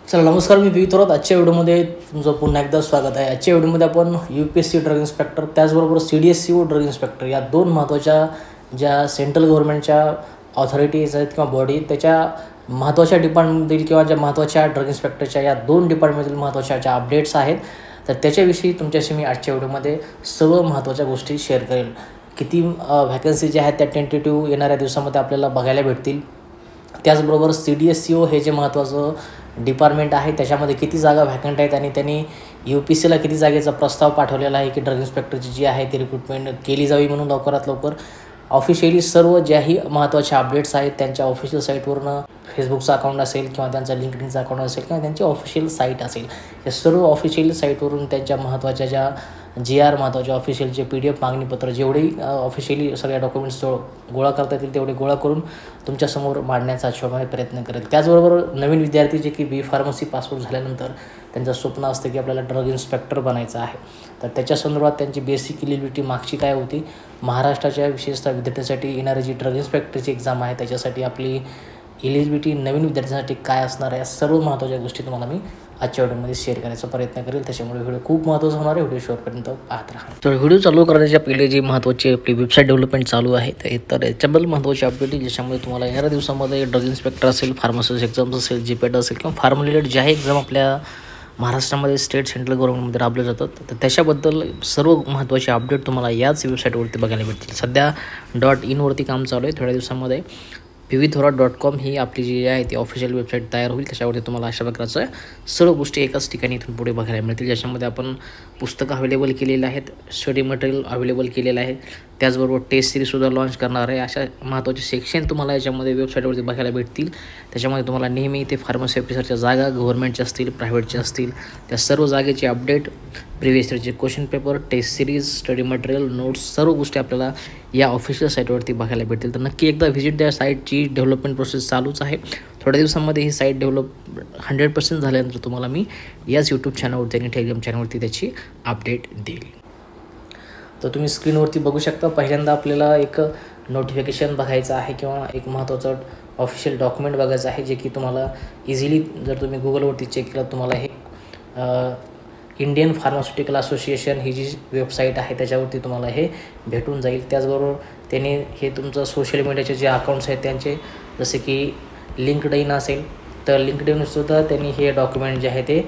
चला नमस्कार, मी पी थोरात. आजच्या व्हिडिओमध्ये तुमचं पुन्हा एकदा स्वागत आहे. आजच्या व्हिडिओमध्ये आपण UPSC ड्रग इन्स्पेक्टर त्याचबरोबर CDSCO ड्रग इन्स्पेक्टर या दोन महत्त्वाच्या ज्या सेंट्रल गव्हर्नमेंटच्या ऑथॉरिटीज आहेत किंवा बॉडी त्याच्या महत्त्वाच्या डिपार्टमेंटमधील किंवा ज्या महत्त्वाच्या ड्रग इन्स्पेक्टरच्या या दोन डिपार्टमेंटमधील महत्त्वाच्या ज्या अपडेट्स आहेत तर त्याच्याविषयी तुमच्याशी मी आजच्या व्हिडिओमध्ये सर्व महत्त्वाच्या गोष्टी शेअर करेल. किती व्हॅकन्सी ज्या आहेत त्या टेंटेटिव्ह येणाऱ्या दिवसामध्ये आपल्याला बघायला भेटतील. त्याचबरोबर CDSCO हे जे महत्त्वाचं डिपार्टमेंट आहे त्याच्यामध्ये किती जागा व्हॅकंट आहेत आणि त्यांनी UPSCला किती जागेचा प्रस्ताव पाठवलेला आहे की ड्रग इन्स्पेक्टरची जी आहे ती रिक्रुटमेंट केली जावी म्हणून लवकरात लवकर. ऑफिशियली सर्व ज्याही महत्त्वाच्या अपडेट्स आहेत त्यांच्या ऑफिशियल साईटवरनं फेसबुकचा अकाउंट असेल किंवा त्यांचा लिंक्डइनचा अकाउंट असेल किंवा त्यांची ऑफिशियल साईट असेल या सर्व ऑफिशियल साईटवरून त्यांच्या महत्त्वाच्या ज्या GR महत्त्वाचे ऑफिशियल जे PDF मागणीपत्र जेवढेही ऑफिशियली सगळ्या डॉक्युमेंट्स गोळा करता येतील तेवढे गोळा करून तुमच्यासमोर मांडण्याचा आजच्या प्रयत्न करेल. त्याचबरोबर नवीन विद्यार्थी जे की B.Pharmacy पासआउट झाल्यानंतर त्यांचं स्वप्न असतं की आपल्याला ड्रग इन्स्पेक्टर बनायचं आहे तर त्याच्या संदर्भात त्यांची बेसिक एलिजिबिलिटी मागची काय होती, महाराष्ट्राच्या विशेषतः विद्यार्थ्यांसाठी येणारी जी ड्रग इन्स्पेक्टरची एक्झाम आहे त्याच्यासाठी आपली एलिजिबिलिटी नवीन विद्यार्थ्यांसाठी काय असणार आहे या सर्व महत्त्वाच्या गोष्टी तुम्हाला मी आजच्या व्हिडिओमध्ये शेअर करायचा प्रयत्न करेल. त्याच्यामुळे व्हिडिओ खूप महत्त्वाचा होणार आहे. व्हिडिओ शेवटपर्यंत पाहत राहा. तर व्हिडिओ चालू करण्याच्या पहिले जी महत्त्वाची आपली वेबसाईट डेव्हलपमेंट चालू आहे तर याच्याबद्दल महत्त्वाची अपडेट आहे ज्याच्यामुळे तुम्हाला येणाऱ्या दिवसामध्ये ड्रग इन्स्पेक्टर असेल, फार्मासिस्ट एक्झाम्स असेल, GPAT असेल किंवा फार्म रिलेटेड ज्याही एक्झाम आपल्या महाराष्ट्रामध्ये स्टेट सेंट्रल गव्हर्नमेंटमध्ये राबले जातात तर त्याच्याबद्दल सर्व महत्त्वाचे अपडेट तुम्हाला याच वेबसाईटवरती बघायला भेटतील. सध्या .in वरती काम चालू आहे. थोड्या दिवसामध्ये pvthorat.com ही आपली जी आहे ती ऑफिशियल वेबसाईट तयार होईल. त्याच्यावरती तुम्हाला अशा प्रकारचं सर्व गोष्टी एकाच ठिकाणी इथून पुढे बघायला मिळतील ज्याच्यामध्ये आपण पुस्तकं अवेलेबल केलेले आहेत, स्टडी मटेरियल अवेलेबल केलेलं आहे, त्याचबरोबर टेस्ट सिरीजसुद्धा लॉन्च करणार आहे. अशा महत्त्वाचे सेक्शन तुम्हाला याच्यामध्ये वेबसाईटवरती बघायला भेटतील. त्याच्यामध्ये तुम्हाला नेहमी ते फार्मसी ऑफिसरच्या जागा गव्हर्नमेंटच्या असतील, प्रायव्हेटच्या असतील त्या सर्व जागेची अपडेट, प्रिव्हियस इयरचे question paper, test series, study material, notes सर्व गोष्टी आपल्याला या ऑफिशियल साईटवरती बघायला भेटतील. तर नक्की एकदा व्हिजिट द्या. साईटची डेव्हलपमेंट प्रोसेस चालूच आहे. थोड्या दिवसांमध्ये ही साईट डेव्हलप 100% झाल्यानंतर तुम्हाला मी याच यूट्यूब चॅनलवरती आणि टेलिग्राम चॅनलवरती त्याची अपडेट देईल. तर तुम्ही स्क्रीनवरती बघू शकता. पहिल्यांदा आपल्याला एक नोटिफिकेशन बघायचं आहे किंवा एक महत्त्वाचं ऑफिशियल डॉक्युमेंट बघायचं आहे जे की तुम्हाला इझिली जर तुम्ही गुगलवरती चेक केलं तुम्हाला हे इंडियन फार्मास्युटिकल असोसिएशन ही जी वेबसाईट आहे त्याच्यावरती तुम्हाला हे भेटून जाईल. त्याचबरोबर त्यांनी हे तुमचं सोशल मीडियाचे जे अकाउंट्स आहेत त्यांचे जसे की लिंक्डइन असेल तर लिंक्डइनसुद्धा त्यांनी हे डॉक्युमेंट जे आहे ते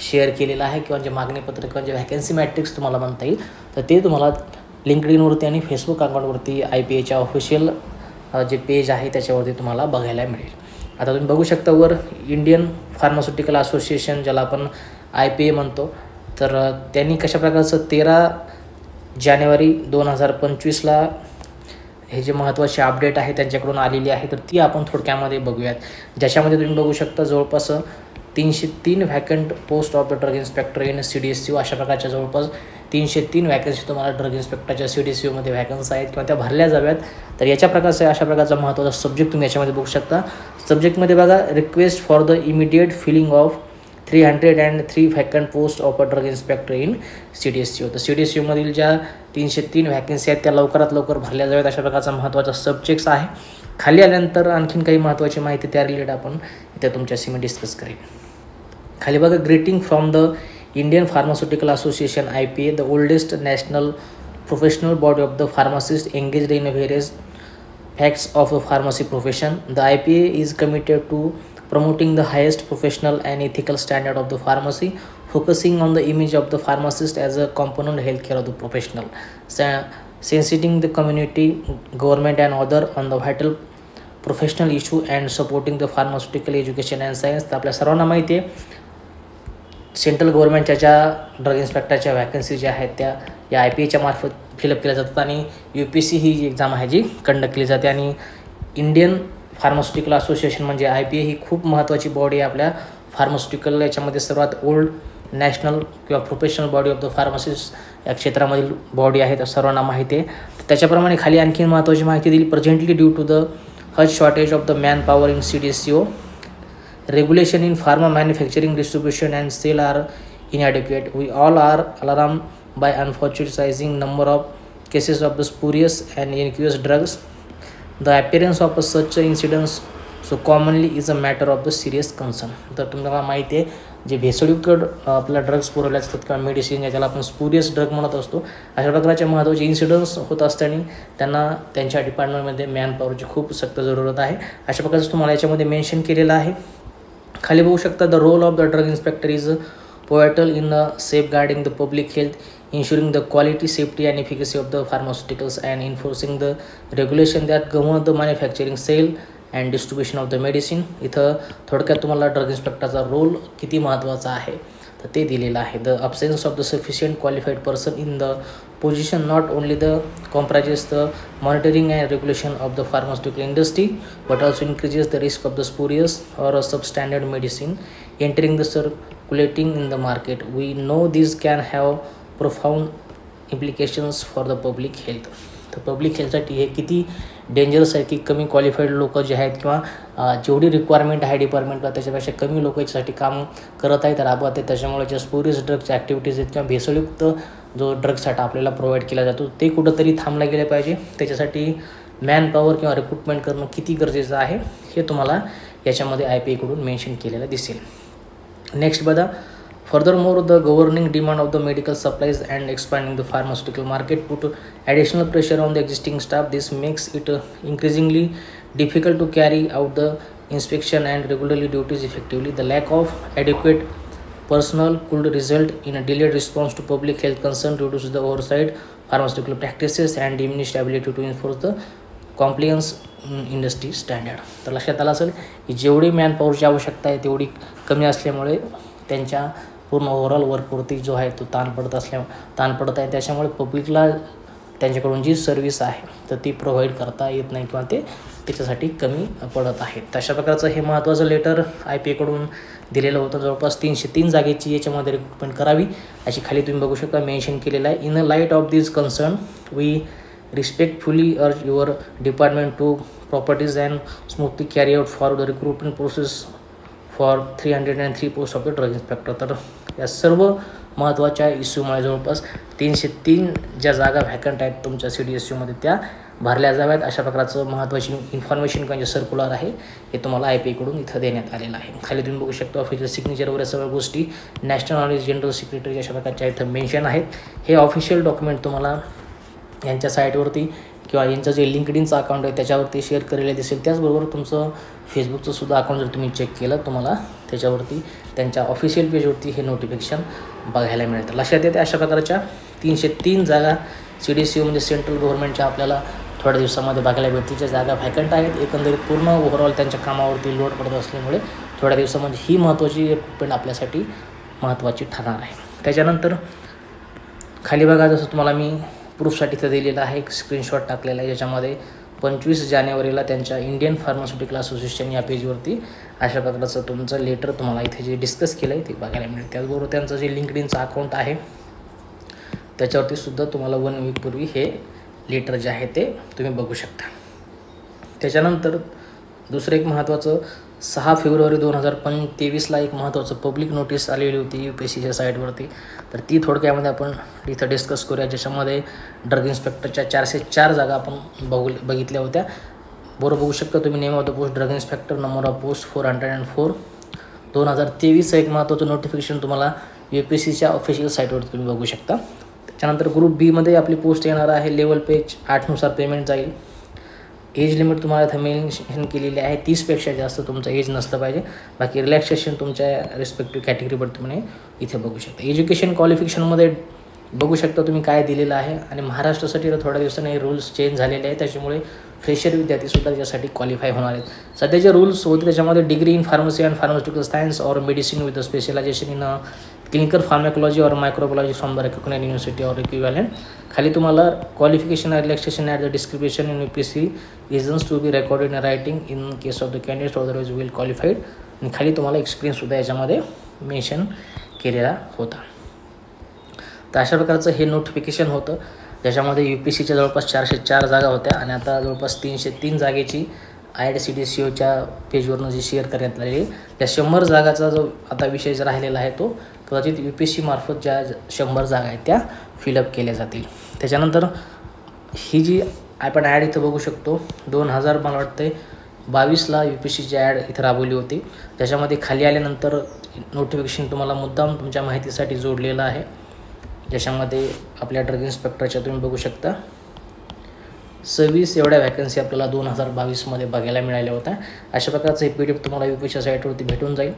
शेअर केलेलं आहे किंवा जे मागणीपत्र किंवा जे व्हॅकन्सी मॅट्रिक्स तुम्हाला म्हणता येईल तर ते तुम्हाला लिंक्डइनवरती आणि फेसबुक अकाउंटवरती IPAच्या ऑफिशियल जे पेज आहे त्याच्यावरती तुम्हाला बघायला मिळेल. आता तुम्ही बघू शकता वर इंडियन फार्मास्युटिकल असोसिएशन ज्याला आपण IPA म्हणतो तर त्यांनी कशा प्रकारचं 13 जानेवारी 2025ला हे जे महत्त्वाचे अपडेट आहे त्यांच्याकडून आलेली आहे तर ती आपण थोडक्यामध्ये बघूयात. ज्याच्यामध्ये तुम्ही बघू शकता जवळपास 303 vacant post of the drug inspector in CDSCO अशा प्रकारच्या जवळपास 303 व्हॅकन्सी तुम्हाला ड्रग इन्स्पेक्टरच्या CDSCOमध्ये व्हॅकन्सी आहेत किंवा त्या भरल्या जाव्यात. तर याच्या प्रकारचा अशा प्रकारचा महत्त्वाचा सब्जेक्ट तुम्ही याच्यामध्ये बघू शकता. सब्जेक्टमध्ये बघा request for the immediate filling of 303 vacant post of a drug inspector in CDSCO. तर CDSCOमधील ज्या 303 व्हॅकन्सी आहेत त्या लवकरात लवकर भरल्या जाव्यात अशा प्रकारचा महत्त्वाचा सब्जेक्ट्स आहे. खाली आल्यानंतर आणखीन काही महत्त्वाची माहिती त्या रिलेटेड आपण इथे तुमच्याशी मी डिस्कस करेन. खाली बघा greeting from the Indian pharmaceutical association IPA, the oldest national professional body of the pharmacist engaged in various facts of the pharmacy profession. The IPA is committed to promoting the highest professional and ethical standard of the pharmacy, focusing on the image of the pharmacist as a component healthcare of the professional, sensitizing the community, government and other on the vital professional issue and supporting the pharmaceutical education and science. तर आपल्या सर्वांना माहिती आहे central गव्हर्नमेंटच्या ज्या drug इन्स्पेक्टरच्या vacancy ज्या आहेत त्या या IPAच्या मार्फत फिलअप केल्या जातात आणि UPSC ही जी एक्झाम आहे जी कंडक्ट केली जाते. आणि इंडियन फार्मास्युटिकल असोसिएशन म्हणजे IPA ही खूप महत्त्वाची बॉडी आहे आपल्या फार्मास्युटिकल याच्यामध्ये सर्वात ओल्ड नॅशनल किंवा professional body of the pharmacist या क्षेत्रामधील बॉडी आहे तर सर्वांना माहिती आहे. त्याच्याप्रमाणे खाली आणखी महत्त्वाची माहिती दिली. Presently due to the shortage of the man power in CDSCO, regulation in pharma manufacturing, distribution and sale are inadequate. We all are alarmed by unfortunate rising number of cases of the spurious and innocuous drugs. The appearance of such incidents so commonly is a matter of the serious concern. तर तुम्हाला माहिती आहे जे भेसळयुक्त आपल्याला drugs पुरवले असतात किंवा मेडिसिन ज्याला आपण स्पुरियस ड्रग म्हणत असतो, अशा प्रकारचे महत्त्वाचे इन्सिडन्स होत असताना त्यांना त्यांच्या डिपार्टमेंटमध्ये मॅनपॉवरची खूप सक्त जरूरत आहे. अशा प्रकारचं तुम्हाला याच्यामध्ये मेन्शन केलेलं आहे. खाली बघू शकता the role of the drug inspector is pivotal in safeguarding the public health, ensuring the quality, safety and efficacy of the pharmaceuticals and enforcing the regulation that govern the manufacturing, sale and distribution of the medicine. इथं थोडक्यात तुम्हाला drug इन्स्पेक्टरचा role किती महत्त्वाचा आहे तर ते दिलेलं आहे. The absence of the sufficient qualified person in the position not only the compromises the monitoring and regulation of the pharmaceutical industry but also increases the risk of the spurious or substandard medicine entering the circulating in the market. We know these can have profound implications for the public health. तर public हेल्थसाठी हे किती dangerous आहे की कमी qualified लोक जे आहेत किंवा जेवढी रिक्वायरमेंट आहे डिपार्टमेंटला त्याच्यापेक्षा कमी लोक याच्यासाठी काम करत आहेत, राबवत आहेत. त्याच्यामुळे ज्या स्पुरियस ड्रग्सच्या ॲक्टिव्हिटीज आहेत किंवा भेसळयुक्त जो ड्रग्ससाठी आपल्याला प्रोव्हाइड केला जातो ते कुठंतरी थांबला गेले पाहिजे. त्याच्यासाठी मॅनपॉवर किंवा रिक्रुटमेंट करणं किती गरजेचं आहे हे तुम्हाला याच्यामध्ये IPA कडून मेन्शन केलेलं दिसेल. नेक्स्ट बघा, furthermore the governing demand of the medical supplies and expanding the pharmaceutical market put additional pressure on the existing staff. This makes it increasingly difficult to carry out the inspection and regularly duties effectively. The lack of adequate personnel could result in a delayed response to public health concern, reduce the oversight pharmaceutical practices and diminished ability to enforce the compliance industry standard. तर लक्षात आलं असेल की जेवढी मॅनपॉवरची आवश्यकता आहे तेवढी कमी असल्यामुळे त्यांच्या पूर्ण ओव्हरऑल वर्कवरती जो आहे तो ताण पडत आहे. त्याच्यामुळे पब्लिकला त्यांच्याकडून जी सर्व्हिस आहे तर ती प्रोव्हाइड करता येत नाही किंवा ते त्याच्यासाठी कमी पडत आहेत. तशा प्रकारचं हे महत्त्वाचं लेटर IPA कडून दिलेलं होतं. जवळपास 303 जागेची याच्यामध्ये रिक्रुटमेंट करावी अशी खाली तुम्ही बघू शकता मेन्शन केलेलं आहे. In a light of this concern we respectfully urge your department to properties and smoothly carry out for the recruitment process for 303 posts of the drug inspector. तर या सर्व महत्त्वाच्या इश्यूमुळे जवळपास 303 ज्या जागा व्हॅकंट आहेत तुमच्या CDSUमध्ये त्या भरल्या जाव्यात अशा प्रकारचं महत्त्वाची इन्फॉर्मेशन किंवा जे सर्क्युलर आहे हे तुम्हाला IPA कडून इथं देण्यात आलेलं आहे. खाली तुम्ही बघू शकता ऑफिशियल सिग्नेचर वगैरे सगळ्या गोष्टी नॅशनल नॉलेज जनरल सेक्रेटरी अशा प्रकारच्या इथं मेन्शन आहेत. हे ऑफिशियल डॉक्युमेंट तुम्हाला यांच्या साईटवरती किंवा यांचं जे लिंकडइनचं अकाउंट आहे त्याच्यावरती शेअर केलेलं दिसेल. त्याचबरोबर तुमचं फेसबुकचं सुद्धा अकाउंट जर तुम्ही चेक केलं तुम्हाला त्याच्यावरती त्यांच्या ऑफिशियल पेजवरती हे नोटिफिकेशन बघायला मिळतं. लक्षात येते अशा प्रकारच्या 303 जागा CDSU म्हणजे सेंट्रल गव्हर्नमेंटच्या आपल्याला थोड्या दिवसामध्ये बघायला भेटतील. ज्या जागा व्हॅकंट आहेत एकंदरीत पूर्ण ओव्हरऑल त्यांच्या कामावरती लोड पडत असल्यामुळे थोड्या दिवसामध्ये ही महत्त्वाची रिक्रुटमेंट आपल्यासाठी महत्त्वाची ठरणार आहे. त्याच्यानंतर खाली बघा जसं तुम्हाला मी प्रूफसाठी इथं दिलेलं आहे एक स्क्रीनशॉट टाकलेला आहे ज्याच्यामध्ये 25 जानेवारीला त्यांच्या इंडियन फार्मास्युटिकल असोसिएशन या पेजवरती अशा प्रकारचं तुमचं लेटर तुम्हाला इथे जे डिस्कस केलं आहे ते बघायला मिळेल. त्याचबरोबर त्यांचं जे लिंकडइनचं अकाउंट आहे त्याच्यावरती सुद्धा तुम्हाला 1 वीकपूर्वी हे लेटर जे आहे ते तुम्ही बघू शकता. त्याच्यानंतर दुसरं एक महत्त्वाचं 6 फेब्रुवारी 2023ला एक महत्त्वाचं पब्लिक नोटीस आलेली होती UPSCच्या साईटवरती. तर ती थोडक्यामध्ये आपण इथं डिस्कस करूया. ज्याच्यामध्ये ड्रग इन्स्पेक्टरच्या 404 जागा आपण बघितल्या होत्या. बरोबर बघू शकता तुम्ही name of the post drug inspector number of post 404. 2023चं एक महत्त्वाचं नोटिफिकेशन तुम्हाला UPSCच्या ऑफिशियल साईटवरती तुम्ही बघू शकता. त्याच्यानंतर ग्रुप Bमध्ये आपली पोस्ट येणार आहे. लेवल पेज 8नुसार पेमेंट जाईल. एज लिमिट तुम्हाला इथं मेन्शन केलेली आहे 30पेक्षा जास्त तुमचं एज नसलं पाहिजे. बाकी रिलॅक्सेशन तुमच्या रिस्पेक्टिव्ह कॅटेगरीवर तुम्ही इथे बघू शकता. एज्युकेशन क्वालिफिकेशनमध्ये बघू शकता तुम्ही काय दिलेलं आहे आणि महाराष्ट्रासाठी थोड्या दिवसांनी रूल्स चेंज झालेले आहेत त्याच्यामुळे फ्रेशर विद्यार्थीसुद्धा त्याच्यासाठी क्वालिफाय होणार आहेत. सध्याचे रूल्स होते त्याच्यामध्ये degree in pharmacy and pharmaceutical science or medicine with specialisation in clinical pharmacology or microbiology from the recognised university or equivalent. खाली तुम्हाला qualification relaxation at the description in UPSC reasons to be recorded in writing in case of the candidate otherwise well qualified. आणि खाली तुम्हाला एक्सपिरियन्ससुद्धा याच्यामध्ये mention केलेला होता. तर अशा प्रकारचं हे नोटिफिकेशन होतं ज्याच्यामध्ये UPSCच्या जवळपास 404 जागा होत्या आणि आता जवळपास 303 जागेची IDCDCOच्या पेजवरून जी शेअर करण्यात आलेली त्या 100 जागाचा जो आता विषय जर राहिलेला आहे तो कदाचित UPSC मार्फत ज्या 100 जागा आहेत त्या फिलअप केल्या जातील. त्याच्यानंतर ही जी आपण ॲड इथं बघू शकतो 2000 मला वाटतं 22ला UPSCची ॲड इथं राबवली होती, ज्याच्यामध्ये खाली आल्यानंतर नोटिफिकेशन तुम्हाला मुद्दाम तुमच्या माहितीसाठी जोडलेलं आहे, ज्याच्यामध्ये आपल्या ड्रग इन्स्पेक्टरच्या तुम्ही बघू शकता 26 एवढ्या व्हॅकन्सी आपल्याला 2022मध्ये बघायला मिळाल्या होत्या. अशा प्रकारचं हे PDF तुम्हाला UPSCच्या साईटवरती भेटून जाईल.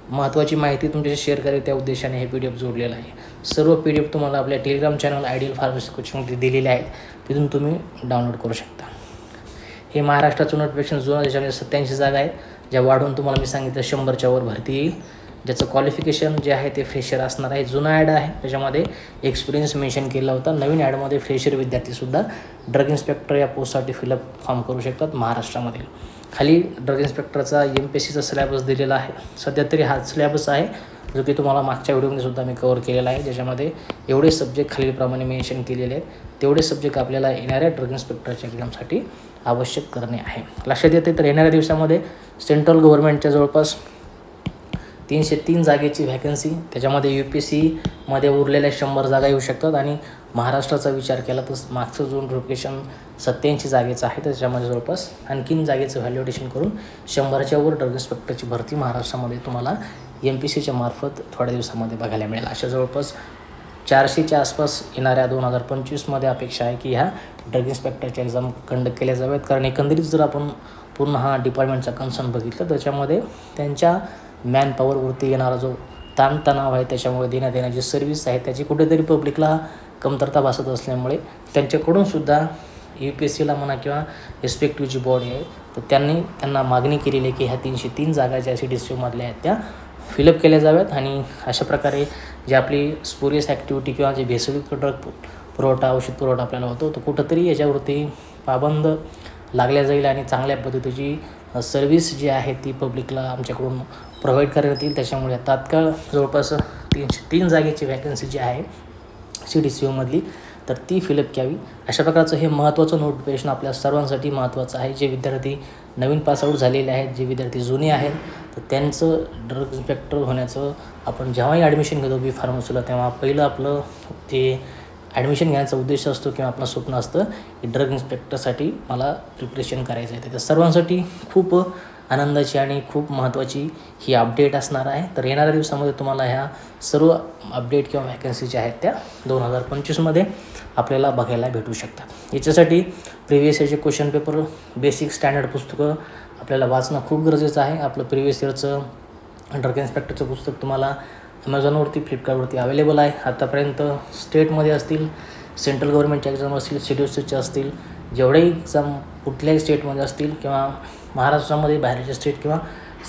महत्त्वाची माहिती तुमच्याशी शेअर करावी त्या उद्देशाने हे PDF जोडलेलं आहे. सर्व PDF तुम्हाला आपल्या टेलिग्राम चॅनल आयडियल फार्मसी कोचिंगमध्ये दिलेले आहेत, तिथून तुम्ही डाउनलोड करू शकता. हे महाराष्ट्राचं नोटिफिकेशन जुनं, ज्याच्यामध्ये 87 जागा आहेत, ज्या वाढवून तुम्हाला मी सांगितलं 100च्या वर भरती येईल, ज्याचं क्वालिफिकेशन जे आहे ते फ्रेशर असणार आहे. जुना ॲड आहे, त्याच्यामध्ये एक्सपिरियन्स मेन्शन केला होता. नवीन ॲडमध्ये फ्रेशर विद्यार्थीसुद्धा ड्रग इन्स्पेक्टर या पोस्टसाठी फिलअप फॉर्म करू शकतात महाराष्ट्रामध्ये. खाली ड्रग इन्स्पेक्टरचा MPSCचा सिलेबस दिलेला आहे. सध्या तरी हाच सिलेबस आहे, जो की तुम्हाला मागच्या व्हिडिओमध्ये सुद्धा मी कव्हर केलेला आहे, ज्याच्यामध्ये एवढे सब्जेक्ट खालीलप्रमाणे मेन्शन केलेले आहेत. तेवढे सब्जेक्ट आपल्याला येणाऱ्या ड्रग इन्स्पेक्टरच्या एक्झामसाठी आवश्यक करणे आहे. लक्षात येते तर येणाऱ्या दिवसामध्ये सेंट्रल गव्हर्नमेंटच्या जवळपास 303 जागेची व्हॅकन्सी, त्याच्यामध्ये UPSCमध्ये उरलेल्या 100 जागा येऊ शकतात. आणि महाराष्ट्राचा विचार केला तर मागचं जो नोटिफिकेशन 87 जागेचं आहे, त्याच्यामध्ये जवळपास आणखीन जागेचं व्हॅल्युएशन करून 100च्या वर ड्रग इन्स्पेक्टरची भरती महाराष्ट्रामध्ये तुम्हाला MPSCच्या मार्फत थोड्या दिवसामध्ये बघायला मिळेल. अशा जवळपास 400च्या आसपास येणाऱ्या 2025मध्ये अपेक्षा आहे की ह्या ड्रग इन्स्पेक्टरच्या एक्झाम कंडक्ट केल्या जाव्यात. कारण एकंदरीत जर आपण पूर्ण हा डिपार्टमेंटचा कन्सर्न बघितलं, त्याच्यामध्ये त्यांच्या मॅनपॉवरवरती येणारा जो ताणतणाव आहे, त्याच्यामुळे देण्यात येणारी सर्व्हिस आहे, त्याची कुठेतरी पब्लिकला कमतरता भासत असल्यामुळे त्यांच्याकडूनसुद्धा UPSCला म्हणा किंवा रिस्पेक्टिव्ह जी बॉडी आहे, तर त्यांना मागणी केलेली आहे की ह्या 303 जागा ज्या CDCUमधल्या आहेत त्या फिलअप केल्या जाव्यात. आणि अशा प्रकारे जी आपली स्पुरियस ॲक्टिव्हिटी किंवा जे भेसळयुक्त ड्रग पुरवठा, औषध पुरवठा आपल्याला होतो, तो कुठंतरी याच्यावरती पाबंद लागल्या जाईल आणि चांगल्या पद्धतीची सर्व्हिस जी आहे ती पब्लिकला आमच्याकडून प्रोव्हाइड करण्यात येईल. त्याच्यामुळे तात्काळ जवळपास 303 जागेची व्हॅकन्सी जी आहे CDCUमधली, तर ती फिलअप घ्यावी. अशा प्रकारचं हे महत्त्वाचं नोटिफिकेशन आपल्या सर्वांसाठी महत्त्वाचं आहे. जे विद्यार्थी नवीन पासआउट झालेले आहेत, जे विद्यार्थी जुने आहेत, तर त्यांचं ड्रग इन्स्पेक्टर होण्याचं आपण जेव्हाही ॲडमिशन घेतो B.Pharmacyला, तेव्हा पहिलं आपलं जे ॲडमिशन घेण्याचा उद्देश असतो किंवा आपलं स्वप्न असतं की ड्रग इन्स्पेक्टरसाठी मला प्रिपरेशन करायचं आहे. तर सर्वांसाठी खूप आनंदाची आणि खूप महत्त्वाची ही अपडेट असणार आहे. तर येणाऱ्या दिवसामध्ये तुम्हाला ह्या सर्व अपडेट किंवा व्हॅकन्सी ज्या आहेत त्या 2025मध्ये आपल्याला बघायला भेटू शकतात. याच्यासाठी प्रिव्हियस इयरचे क्वेश्चन पेपर, बेसिक स्टँडर्ड पुस्तकं आपल्याला वाचणं खूप गरजेचं आहे. आपलं प्रिव्हियस इयरचं ड्रग इन्स्पेक्टरचं पुस्तक तुम्हाला Amazonवरती, फ्लिपकार्टवरती अवेलेबल आहे. आतापर्यंत स्टेटमध्ये असतील, सेंट्रल गव्हर्नमेंटच्या एक्झाम असतील, CDCUच्या असतील, जेवढेही एक्झाम कुठल्याही स्टेटमध्ये असतील किंवा महाराष्ट्रामध्ये बाहेरच्या स्टेट किंवा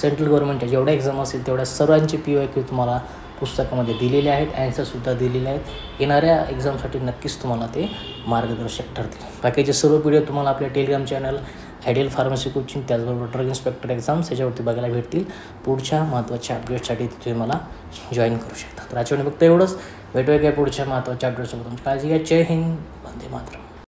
सेंट्रल गव्हर्नमेंटच्या जेवढ्या एक्झाम असतील, तेवढ्या सर्वांची PYQ तुम्हाला पुस्तकामध्ये दिलेले आहेत, ॲन्सरसुद्धा दिलेले आहेत. येणाऱ्या एक्झामसाठी नक्कीच तुम्हाला ते मार्गदर्शक ठरतील. बाकीचे सर्व PDF तुम्हाला आपल्या Telegram channel ideal pharmacy coaching, त्याचबरोबर ड्रग इन्स्पेक्टर एक्झाम्स याच्यावरती बघायला भेटतील. पुढच्या महत्त्वाच्या अपडेटसाठी तुम्ही मला जॉईन करू शकता. तर आजच्या फक्त एवढंच. भेटूया काय पुढच्या महत्त्वाच्या अपडेटसोबत. काळजी घ्या. जय हिंद, वंदे मातरम.